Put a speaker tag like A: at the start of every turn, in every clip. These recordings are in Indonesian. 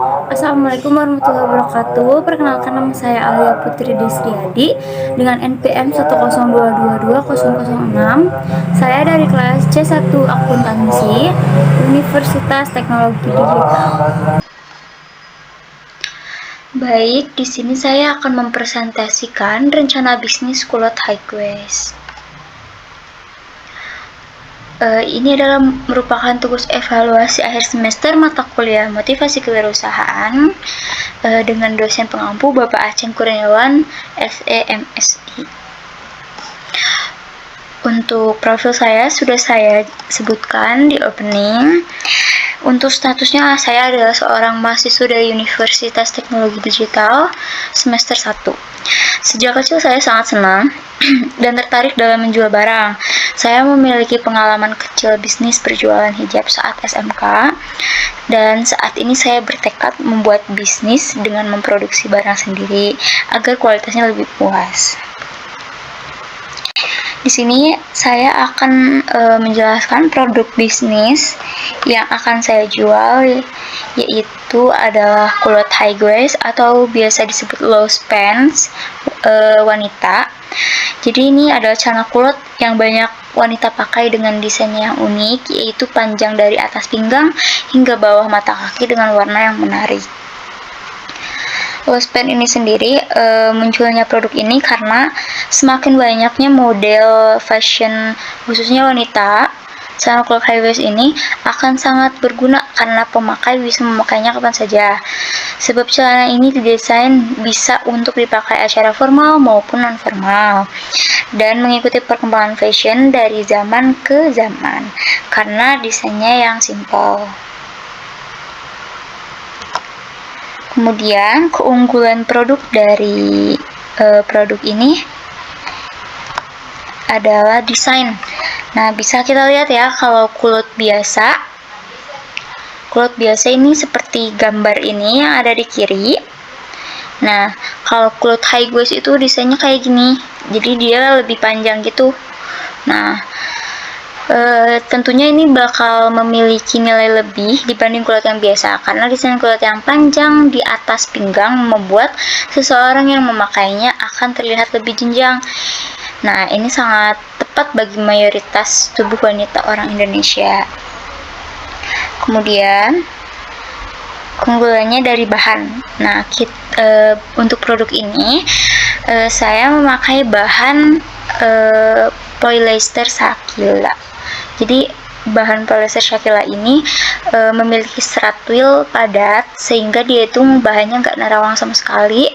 A: Assalamualaikum warahmatullahi wabarakatuh. Perkenalkan, nama saya Alia Putri Desriadi dengan NPM 102220006. Saya dari kelas C1 Akuntansi, Universitas Teknologi Digital. Baik, di sini saya akan mempresentasikan rencana bisnis Kulot Highways. Ini adalah merupakan tugas evaluasi akhir semester mata kuliah motivasi kewirausahaan dengan dosen pengampu Bapak Aceng Kurniawan, SEMSI. Untuk profil saya sudah saya sebutkan di opening. Untuk statusnya, saya adalah seorang mahasiswa dari Universitas Teknologi Digital semester 1. Sejak kecil saya sangat senang dan tertarik dalam menjual barang. Saya memiliki pengalaman kecil bisnis berjualan hijab saat SMK, dan saat ini saya bertekad membuat bisnis dengan memproduksi barang sendiri agar kualitasnya lebih puas. Di sini saya akan menjelaskan produk bisnis yang akan saya jual, yaitu adalah kulot high waist atau biasa disebut low pants wanita. Jadi ini adalah celana kulot yang banyak wanita pakai dengan desain yang unik, yaitu panjang dari atas pinggang hingga bawah mata kaki dengan warna yang menarik. Low pants ini sendiri munculnya produk ini karena semakin banyaknya model fashion khususnya wanita. Celana kulot high waist ini akan sangat berguna karena pemakai bisa memakainya kapan saja. Sebab celana ini didesain bisa untuk dipakai acara formal maupun non formal dan mengikuti perkembangan fashion dari zaman ke zaman karena desainnya yang simple. Kemudian keunggulan produk dari produk ini adalah desain. Nah, bisa kita lihat ya, kalau kulot biasa ini seperti gambar ini yang ada di kiri. Nah, kalau kulot high waist itu desainnya kayak gini, jadi dia lebih panjang gitu. Nah, tentunya ini bakal memiliki nilai lebih dibanding kulot yang biasa karena desain kulot yang panjang di atas pinggang membuat seseorang yang memakainya akan terlihat lebih jenjang. Nah, ini sangat tepat bagi mayoritas tubuh wanita orang Indonesia. Kemudian keunggulannya dari bahan. Nah, untuk produk ini saya memakai bahan polyester Shakila. Jadi bahan polyester Shakila ini memiliki serat twill padat sehingga dia itu bahannya nggak nerawang sama sekali.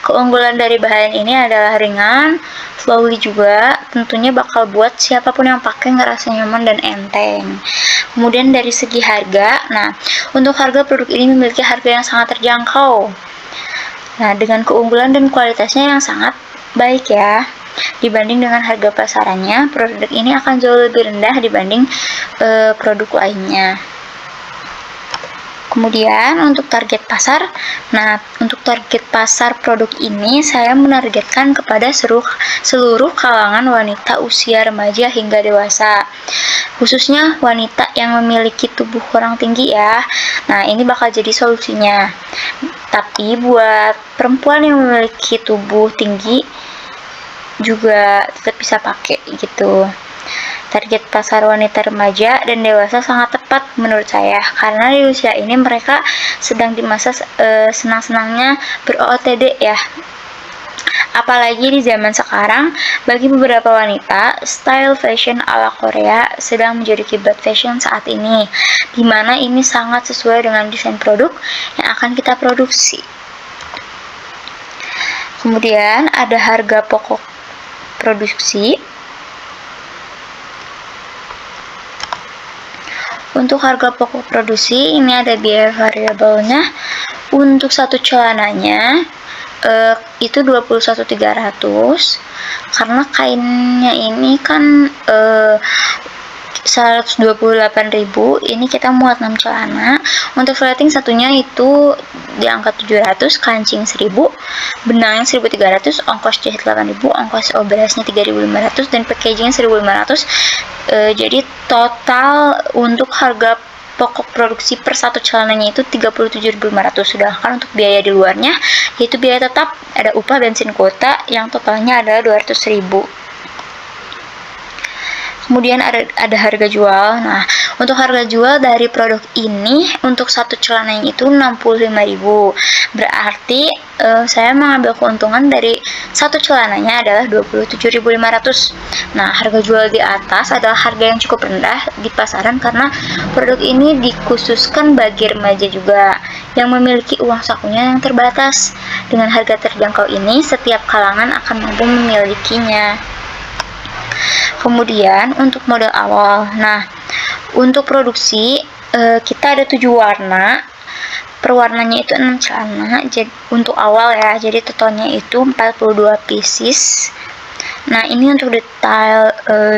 A: Keunggulan dari bahan ini adalah ringan, flowy juga, tentunya bakal buat siapapun yang pakai ngerasa nyaman dan enteng. Kemudian dari segi harga, nah untuk harga produk ini memiliki harga yang sangat terjangkau. Nah, dengan keunggulan dan kualitasnya yang sangat baik ya. Dibanding dengan harga pasarannya, produk ini akan jauh lebih rendah dibanding produk lainnya. Kemudian untuk target pasar, nah untuk target pasar produk ini saya menargetkan kepada seluruh kalangan wanita usia remaja hingga dewasa, khususnya wanita yang memiliki tubuh kurang tinggi ya. Nah, ini bakal jadi solusinya. Tapi buat perempuan yang memiliki tubuh tinggi juga tetap bisa pakai gitu. Target pasar wanita remaja dan dewasa sangat tepat menurut saya karena di usia ini mereka sedang di masa senang-senangnya ber-OOTD ya. Apalagi di zaman sekarang, bagi beberapa wanita, style fashion ala Korea sedang menjadi kiblat fashion saat ini, di mana ini sangat sesuai dengan desain produk yang akan kita produksi. Kemudian ada harga pokok produksi. Untuk harga pokok produksi ini ada biaya variabelnya. Untuk satu celananya itu 21.300 karena kainnya ini kan 128.000, ini kita muat 6 celana. Untuk flatting satunya itu di angka 700, kancing 1.000, benangnya 1.300, ongkos jahit 8.000, ongkos oberasnya 3.500 dan packaging 1.500. Jadi total untuk harga pokok produksi per satu celananya itu 37.500, sedangkan untuk biaya di luarnya yaitu biaya tetap, ada upah, bensin, kuota yang totalnya adalah 200.000. Kemudian ada harga jual. Nah, untuk harga jual dari produk ini untuk satu celananya itu 65.000. Berarti saya mengambil keuntungan dari satu celananya adalah 27.500. Nah, harga jual di atas adalah harga yang cukup rendah di pasaran karena produk ini dikhususkan bagi remaja juga yang memiliki uang sakunya yang terbatas. Dengan harga terjangkau ini, setiap kalangan akan mampu memilikinya. Kemudian untuk model awal. Nah, untuk produksi kita ada 7 warna. Per warnanya itu 6 celana. Jadi untuk awal ya. Jadi totalnya itu 42 pieces. Nah, ini untuk detail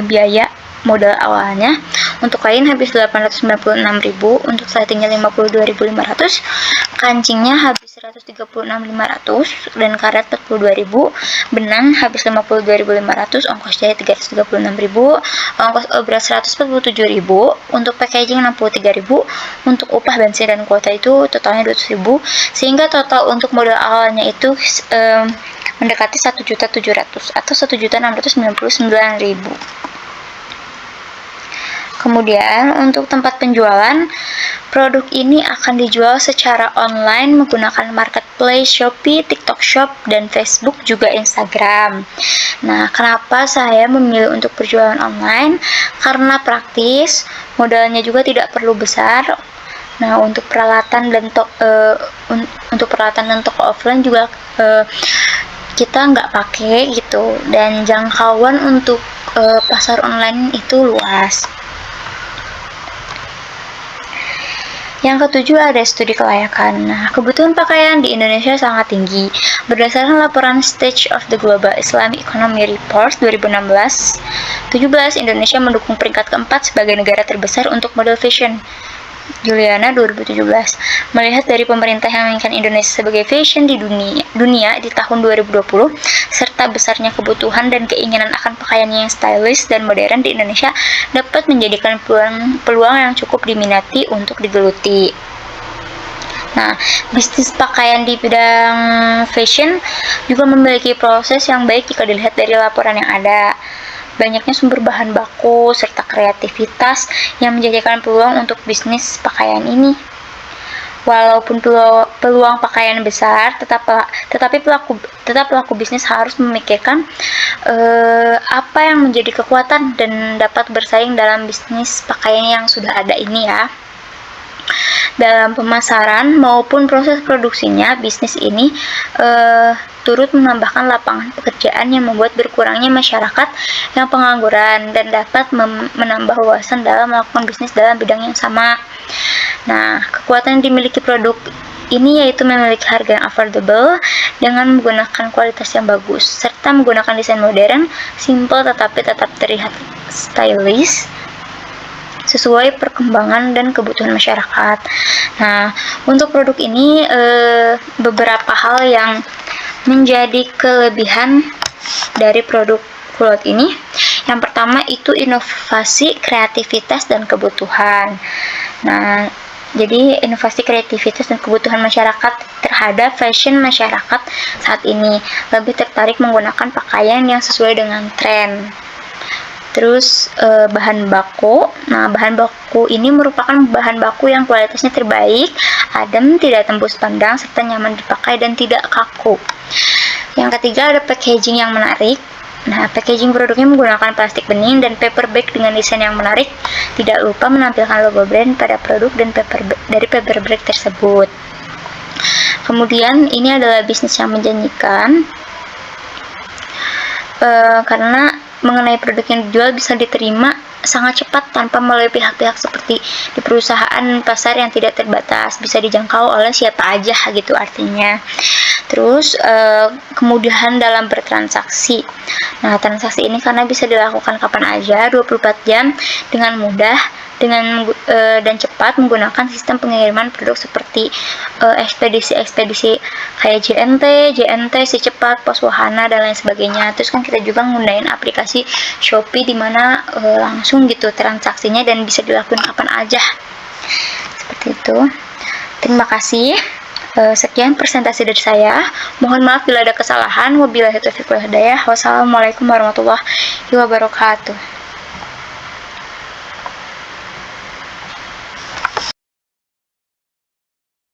A: biaya modal awalnya. Untuk kain habis 896.000, untuk settingnya 52.500, kancingnya habis 136.500 dan karet 42.000, benang habis 52.500, ongkos jahit 336.000, ongkos obras 147.000, untuk packaging 63.000, untuk upah, bensin dan kuota itu totalnya 200.000, sehingga total untuk modal awalnya itu mendekati 1.700.000 atau 1.699.000. Kemudian untuk tempat penjualan, produk ini akan dijual secara online menggunakan marketplace Shopee, TikTok Shop, dan Facebook, juga Instagram. Nah, kenapa saya memilih untuk berjualan online? Karena praktis, modalnya juga tidak perlu besar. Nah, untuk peralatan dan toko offline juga kita nggak pakai gitu, dan jangkauan untuk pasar online itu luas. Yang ketujuh ada studi kelayakan. Nah, kebutuhan pakaian di Indonesia sangat tinggi. Berdasarkan laporan State of the Global Islamic Economy Report 2016-17, Indonesia mendukung peringkat keempat sebagai negara terbesar untuk model fashion. Juliana 2017. Melihat dari pemerintah yang menginginkan Indonesia sebagai fashion di dunia di tahun 2020, serta besarnya kebutuhan dan keinginan akan pakaian yang stylish dan modern di Indonesia dapat menjadikan peluang yang cukup diminati untuk digeluti. Nah, bisnis pakaian di bidang fashion juga memiliki proses yang baik jika dilihat dari laporan yang ada. Banyaknya sumber bahan baku serta kreativitas yang menjadikan peluang untuk bisnis pakaian ini. Walaupun peluang pakaian besar, tetapi pelaku bisnis harus memikirkan apa yang menjadi kekuatan dan dapat bersaing dalam bisnis pakaian yang sudah ada ini ya. Dalam pemasaran maupun proses produksinya, bisnis ini turut menambahkan lapangan pekerjaan yang membuat berkurangnya masyarakat yang pengangguran dan dapat menambah wawasan dalam melakukan bisnis dalam bidang yang sama. Nah, kekuatan yang dimiliki produk ini yaitu memiliki harga yang affordable dengan menggunakan kualitas yang bagus serta menggunakan desain modern, simple tetapi tetap terlihat stylish sesuai perkembangan dan kebutuhan masyarakat. Nah, untuk produk ini beberapa hal yang menjadi kelebihan dari produk Kulot ini. Yang pertama itu inovasi, kreativitas, dan kebutuhan. Nah, jadi inovasi, kreativitas, dan kebutuhan masyarakat terhadap fashion masyarakat saat ini lebih tertarik menggunakan pakaian yang sesuai dengan tren. Terus bahan baku. Nah, bahan baku ini merupakan bahan baku yang kualitasnya terbaik, adem, tidak tembus pandang, serta nyaman dipakai dan tidak kaku. Yang ketiga ada packaging yang menarik. Nah, packaging produknya menggunakan plastik bening dan paper bag dengan desain yang menarik. Tidak lupa menampilkan logo brand pada produk dan dari paper bag tersebut. Kemudian ini adalah bisnis yang menjanjikan karena mengenai produk yang dijual bisa diterima sangat cepat tanpa melalui pihak-pihak seperti di perusahaan pasar yang tidak terbatas, bisa dijangkau oleh siapa aja gitu artinya. Terus kemudahan dalam bertransaksi. Nah, transaksi ini karena bisa dilakukan kapan aja 24 jam dengan mudah dan cepat menggunakan sistem pengiriman produk seperti ekspedisi kayak JNT, Si Cepat, Pos Wahana dan lain sebagainya. Terus kan kita juga nggunain aplikasi Shopee di mana langsung gitu transaksinya dan bisa dilakukan kapan aja. Seperti itu. Terima kasih. Sekian presentasi dari saya. Mohon maaf bila ada kesalahan. Wabillahi taufiq wal hidayah. Wassalamualaikum warahmatullahi wabarakatuh.